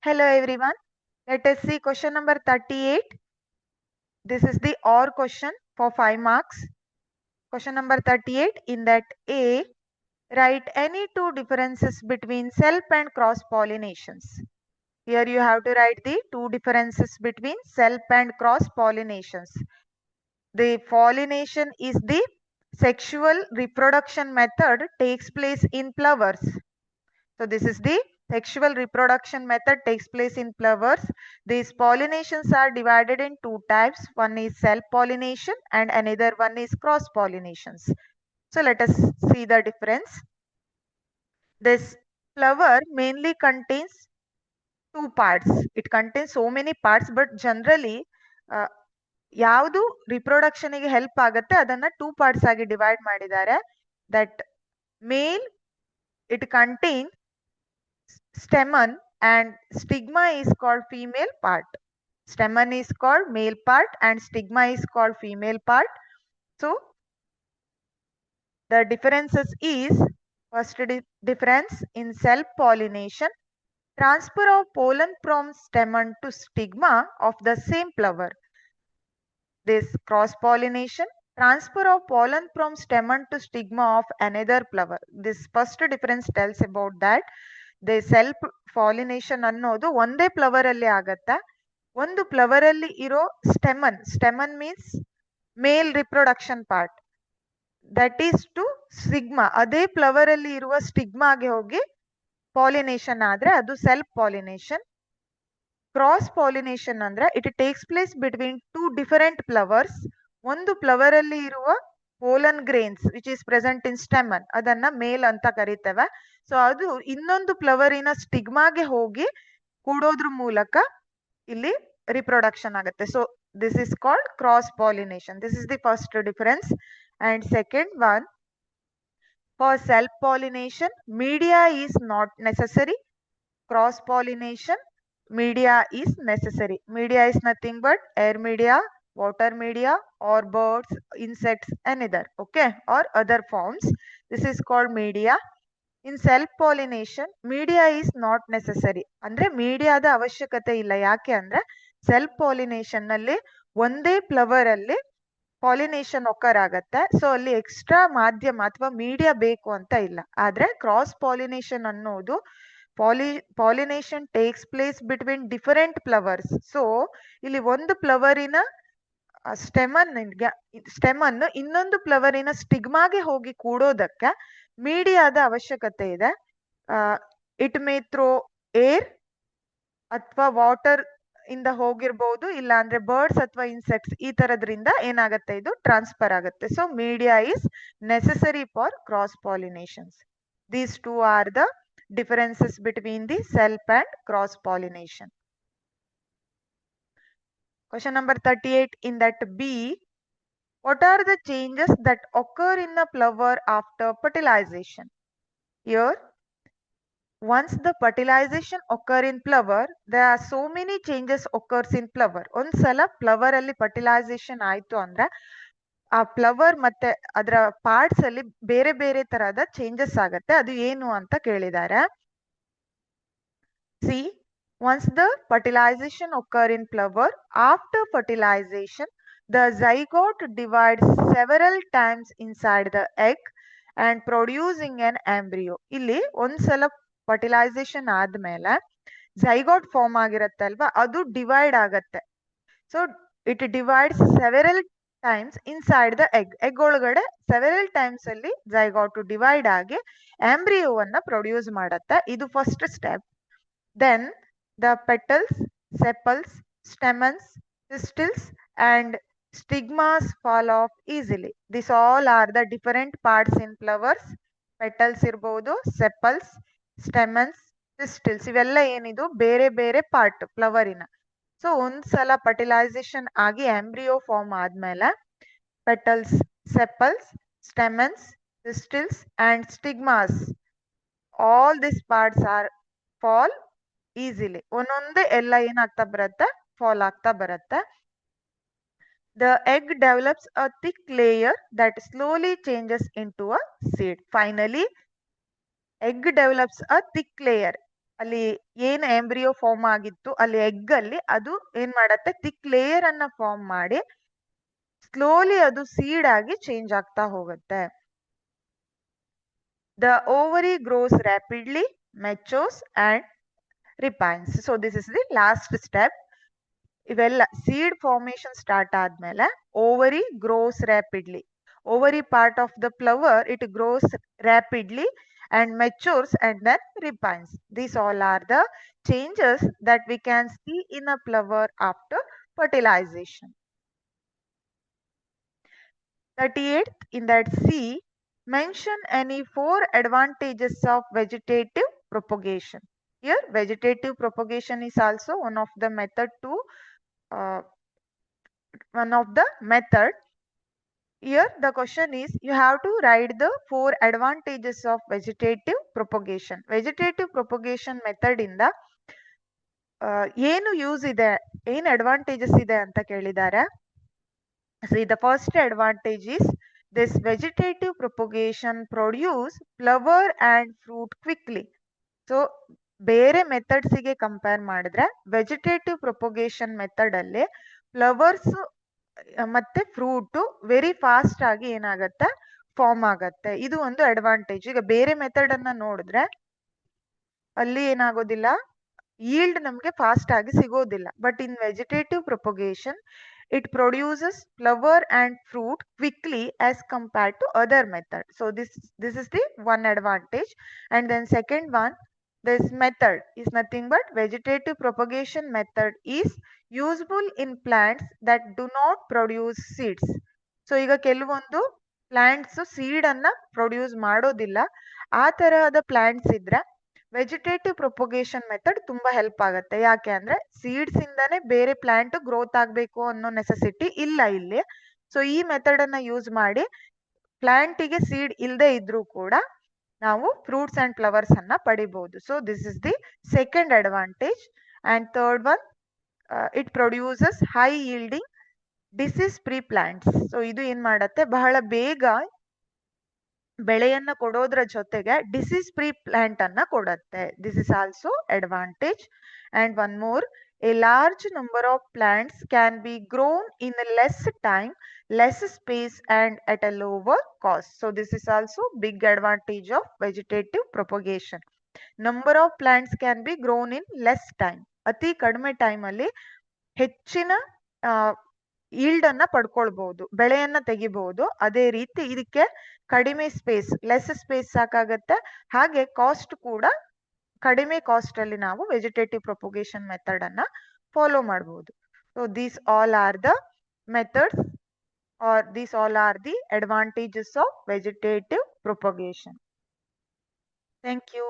Hello everyone. Let us see question number 38. This is the OR question for 5 marks. Question number 38. In that A, write any two differences between self and cross pollinations. Here you have to write the two differences between self and cross pollinations. The pollination is the sexual reproduction method takes place in flowers. So this is the sexual reproduction method takes place in flowers. These pollinations are divided in two types. One is self-pollination and another one is cross-pollinations. So let us see the difference. This flower mainly contains two parts. It contains so many parts, but generally ಯಾವುದು ರಿಪ್ರೊಡಕ್ಷನ್ಗೆ help ಆಗುತ್ತೆ ಅದನ್ನ two parts ಆಗಿ divide ಮಾಡಿದ್ದಾರೆ. That male it contain stamen and stigma is called female part. Stamen is called male part and stigma is called female part. So the differences is first difference in self-pollination, transfer of pollen from stamen to stigma of the same flower. This cross-pollination, transfer of pollen from stamen to stigma of another flower. This first difference tells about that. The self pollination ಅನ್ನೋದು ಒಂದೇ flower ಅಲ್ಲಿ ಆಗತ್ತಾ. ಒಂದು flower ಅಲ್ಲಿ ಇರೋ stamen means male reproduction part, that is to stigma. ಅದೇ flower ಅಲ್ಲಿ ಇರುವ ಸ್ಟಿಗ್ಮಾಗೆ ಹೋಗಿ ಪಾಲಿನೇಷನ್ ಆದ್ರೆ ಅದು ಸೆಲ್ಫ್ ಪಾಲಿನೇಷನ್. ಕ್ರಾಸ್ ಪಾಲಿನೇಷನ್ ಅಂದ್ರೆ it takes place between two different flowers. ಒಂದು ಫ್ಲವರ್ ಅಲ್ಲಿ ಇರುವ pollen grains which is present in stamen ಅದನ್ನ ಮೇಲ್ ಅಂತ ಕರಿತೇವೆ. ಸೊ ಅದು ಇನ್ನೊಂದು ಫ್ಲವರಿನ ಸ್ಟಿಗ್ಮಾಗೆ ಹೋಗಿ ಕೂಡೋದ್ರ ಮೂಲಕ ಇಲ್ಲಿ ರಿಪ್ರೊಡಕ್ಷನ್ ಆಗುತ್ತೆ. So this is called cross pollination. This is the first difference. And second one, for self pollination media is not necessary. Cross pollination media is necessary. Media is nothing but air media, water media, or birds, insects, another, okay, or other forms. This is called media. In self-pollination, media is not necessary. ಅಂದ್ರೆ ಮೀಡಿಯಾದ ಅವಶ್ಯಕತೆ ಇಲ್ಲ. ಯಾಕೆ ಅಂದ್ರೆ self pollination ನಲ್ಲಿ ಒಂದೇ flower ಅಲ್ಲಿ pollination ಒಕ್ಕರ್ ಆಗತ್ತೆ. So ಅಲ್ಲಿ ಎಕ್ಸ್ಟ್ರಾ ಮಾಧ್ಯಮ ಅಥವಾ ಮೀಡಿಯಾ ಬೇಕು ಅಂತ ಇಲ್ಲ. ಆದ್ರೆ ಕ್ರಾಸ್ ಪಾಲಿನೇಷನ್ ಅನ್ನೋದು pollination takes place between different flowers. So ಇಲ್ಲಿ ಒಂದು ಫ್ಲವರಿನ ಸ್ಟೆಮನ್ ಇನ್ನೊಂದು ಫ್ಲವರಿನ ಸ್ಟಿಗ್ಮಾಗೆ ಹೋಗಿ ಕೂಡೋದಕ್ಕೆ ಮೀಡಿಯಾದ ಅವಶ್ಯಕತೆ ಇದೆ. ಇಟ್ ಮೇ ಥ್ರೋ ಏರ್ ಅಥವಾ ವಾಟರ್ ಇಂದ ಹೋಗಿರ್ಬಹುದು, ಇಲ್ಲ ಅಂದ್ರೆ ಬರ್ಡ್ಸ್ ಅಥವಾ ಇನ್ಸೆಕ್ಟ್ಸ್ ಈ ತರದ್ರಿಂದ ಏನಾಗತ್ತೆ, ಇದು ಟ್ರಾನ್ಸ್ಫರ್ ಆಗುತ್ತೆ. So media is necessary for cross pollinations. These two are the differences between the self and cross pollination. Question number 38. In that B, what are the changes that occur in a flower after fertilization? Here, once the fertilization occur in flower, there are so many changes occurs in flower. ಒಂದ್ಸಲ flower ಅಲ್ಲಿ fertilisation ಆಯ್ತು ಅಂದ್ರೆ ಆ flower ಮತ್ತೆ ಅದರ parts ಅಲ್ಲಿ ಬೇರೆ ಬೇರೆ ತರಹದ ಚೇಂಜಸ್ ಆಗತ್ತೆ. ಅದು ಏನು ಅಂತ ಕೇಳಿದ್ದಾರೆ. See, once the fertilization occur in flower, after fertilization, the zygote divides several times inside the egg and producing an embryo. ಇಲ್ಲಿ ಒಂದ್ಸಲ ಫರ್ಟಿಲೈಸೇಷನ್ ಆದ್ಮೇಲೆ ಝೈಗೋಟ್ ಫಾರ್ಮ್ ಆಗಿರತ್ತಲ್ವಾ, ಅದು ಡಿವೈಡ್ ಆಗತ್ತೆ. So it divides several times inside the egg. Egg ಒಳಗಡೆ several times ಅಲ್ಲಿ zygote divide ಆಗಿ ಆಂಬ್ರಿಯೋವನ್ನ produce ಮಾಡತ್ತೆ. ಇದು first step. Then the petals, sepals, stamens, pistils and stigmas fall off easily. These all are the different parts in flowers. Petals irbodu, sepals, stamens, pistils ಇವೆಲ್ಲ ಏನಿದು ಬೇರೆ ಬೇರೆ part ಫ್ಲವರಿನ. So ಒಂದ್ಸಲ fertilization ಆಗಿ ಆಂಬ್ರಿಯೋ ಫಾರ್ಮ್ ಆದ್ಮೇಲೆ petals, sepals, stamens, pistils and stigmas, all these parts are fall easily. ಒಂದೊಂದೇ ಎಲ್ಲ ಏನಾಗ್ತಾ ಬರುತ್ತೆ, ಫಾಲ್ ಆಗ್ತಾ ಬರುತ್ತೆ. The egg develops a thick layer that slowly changes into a seed. Finally, egg develops a thick layer. ಅಲ್ಲಿ ಏನ್ embryo form ಆಗಿತ್ತು ಅಲ್ಲಿ ಎಗ್ ಅಲ್ಲಿ ಅದು ಏನ್ ಮಾಡತ್ತೆ ಥಿಕ್ ಲೇಯರ್ ಅನ್ನ ಫಾರ್ಮ್ ಮಾಡಿ ಸ್ಲೋಲಿ ಅದು ಸೀಡ್ ಆಗಿ ಚೇಂಜ್ ಆಗ್ತಾ ಹೋಗುತ್ತೆ. The ovary grows rapidly, matures and repines. So this is the last step. ಇವೆಲ್ಲ ಸೀಡ್ ಫಾರ್ಮೇಶನ್ ಸ್ಟಾರ್ಟ್ ಆದ್ಮೇಲೆ ovary grows rapidly. Ovary part of the flower it grows rapidly and matures and then repines. These all are the changes that we can see in a flower after fertilization. 38th, in that C, mention any 4 advantages of vegetative propagation. Here, vegetative propagation is also one of the method to Here the question is you have to write the 4 advantages of vegetative propagation. Vegetative propagation method ಇಂದ ಏನು use ಇದೆ, ಏನು advantages ಇದೆ ಅಂತ ಕೇಳಿದ್ದಾರೆ. See, the first advantage is this vegetative propagation produce flower and fruit quickly. So ಬೇರೆ methods ಗೆ compare ಮಾಡಿದ್ರೆ ವೆಜಿಟೇಟಿವ್ ಪ್ರೊಪಗೇಷನ್ ಮೆಥಡ್ ಅಲ್ಲಿ ಫ್ಲವರ್ಸ್ ಮತ್ತೆ ಫ್ರೂಟ್ ವೆರಿ ಫಾಸ್ಟ್ ಆಗಿ ಏನಾಗತ್ತೆ ಫಾರ್ಮ್ ಆಗತ್ತೆ. ಇದು ಒಂದು ಅಡ್ವಾಂಟೇಜ್. ಈಗ ಬೇರೆ ಮೆಥಡ್ ಅನ್ನ ನೋಡಿದ್ರೆ ಅಲ್ಲಿ ಏನಾಗೋದಿಲ್ಲ, yield ನಮ್ಗೆ ಫಾಸ್ಟ್ ಆಗಿ ಸಿಗೋದಿಲ್ಲ. But in vegetative propagation it produces flower and fruit quickly as compared to other method. So this is the one advantage. And then second one, this method is nothing but vegetative propagation method is useful in plants that do not produce seeds. So ಈಗ ಕೆಲವೊಂದು plants seed ಅನ್ನ produce ಮಾಡೋದಿಲ್ಲ. ಆ ತರಹದ plants ಇದ್ರೆ vegetative propagation method ತುಂಬಾ help ಆಗುತ್ತೆ. ಯಾಕೆ ಅಂದ್ರೆ ಸೀಡ್ಸ್ ಇಂದಾನೆ ಬೇರೆ ಪ್ಲಾಂಟ್ ಗ್ರೋತ್ ಆಗ್ಬೇಕು ಅನ್ನೋ ನೆಸೆಸಿಟಿ ಇಲ್ಲ ಇಲ್ಲಿ. ಸೊ ಈ ಮೆಥಡ್ ಅನ್ನ ಯೂಸ್ ಮಾಡಿ ಪ್ಲಾಂಟಿಗೆ ಸೀಡ್ ಇಲ್ಲದೆ ಇದ್ರೂ ಕೂಡ ನಾವು ಫ್ರೂಟ್ಸ್ ಅಂಡ್ ಫ್ಲವರ್ಸ್ ಅನ್ನ ಪಡಿಬಹುದು. So this is the second advantage. And third one, it produces high ಯೀಲ್ಡಿಂಗ್ disease free plants. So ಇದು ಏನ್ ಮಾಡತ್ತೆ, ಬಹಳ ಬೇಗ ಬೆಳೆಯನ್ನ ಕೊಡೋದ್ರ ಜೊತೆಗೆ ಡಿಸೀಸ್ ಫ್ರೀ ಪ್ಲಾಂಟ್ ಅನ್ನ ಕೊಡುತ್ತೆ. This is also advantage. And one more, a large number of plants can be grown in less time, less space and at a lower cost. So this is also big advantage of vegetative propagation. Number of plants can be grown in less time. ಅತಿ ಕಡಿಮೆ time ಅಲ್ಲಿ ಹೆಚ್ಚಿನ yield ಅನ್ನ ಪಡ್ಕೊಳ್ಬಹುದು, ಬೆಳೆಯನ್ನ ತೆಗಿಬಹುದು. ಅದೇ ರೀತಿ ಇದಕ್ಕೆ ಕಡಿಮೆ ಸ್ಪೇಸ್, ಲೆಸ್ ಸ್ಪೇಸ್ ಸಾಕಾಗತ್ತೆ. ಹಾಗೆ ಕಾಸ್ಟ್ ಕೂಡ ಕಡಿಮೆ ಕಾಸ್ಟ್ ಅಲ್ಲಿ ನಾವು ವೆಜಿಟೇಟಿವ್ ಪ್ರೊಪಗೇಷನ್ ಮೆಥಡ್ ಅನ್ನ ಫಾಲೋ ಮಾಡಬಹುದು. So these all are the methods are these all are the advantages of vegetative propagation. Thank you.